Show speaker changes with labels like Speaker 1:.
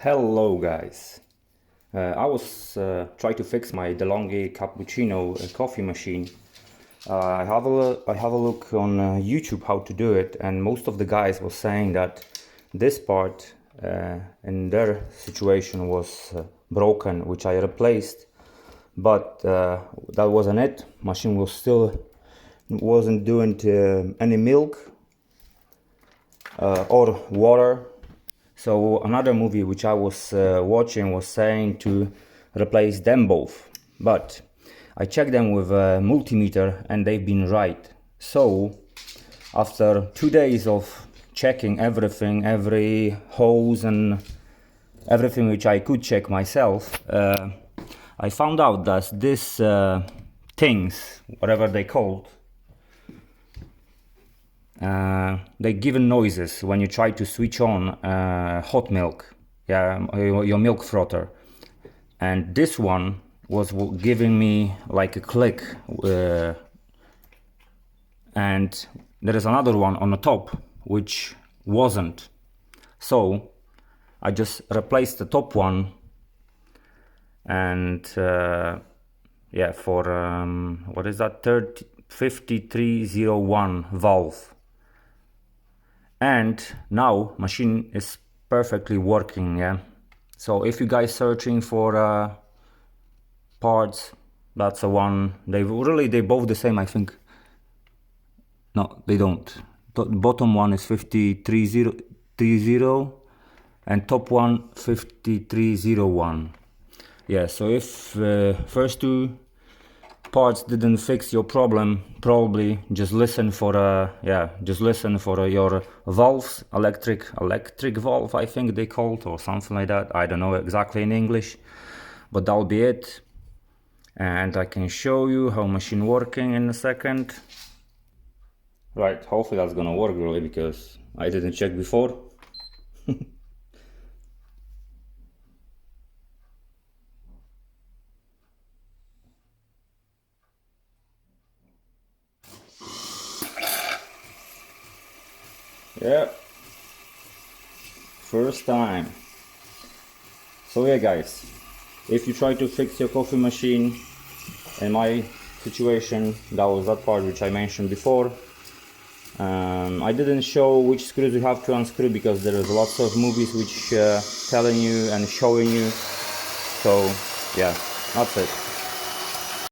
Speaker 1: Hello guys, I was trying to fix my Delonghi Cappuccino coffee machine. I have a look on YouTube how to do it, and most of the guys were saying that this part in their situation was broken, which I replaced, but that wasn't it. Machine was still wasn't doing any milk or water. So another movie which I was watching was saying to replace them both, but I checked them with a multimeter and they've been right. So after 2 days of checking everything, every hose and everything which I could check myself, I found out that these things, whatever they called, they give noises when you try to switch on hot milk, your milk frother, and this one was giving me like a click, and there is another one on the top which wasn't. So I just replaced the top one, and for what is that, 5301 valve. And now machine is perfectly working. So if you guys searching for parts, that's the one. They both the same, I think. No, they don't. The bottom one is 5330 and top one 5301. Yeah, so if first two parts didn't fix your problem, probably just listen for your valves, electric valve, I think they called, or something like that. I don't know exactly in English, but that'll be it. And I can show you how machine working in a second. Right, hopefully that's gonna work really, because I didn't check before. Yeah, first time. So yeah guys, if you try to fix your coffee machine, in my situation, that was that part which I mentioned before. I didn't show which screws you have to unscrew, because there is lots of movies which telling you and showing you. So yeah, that's it.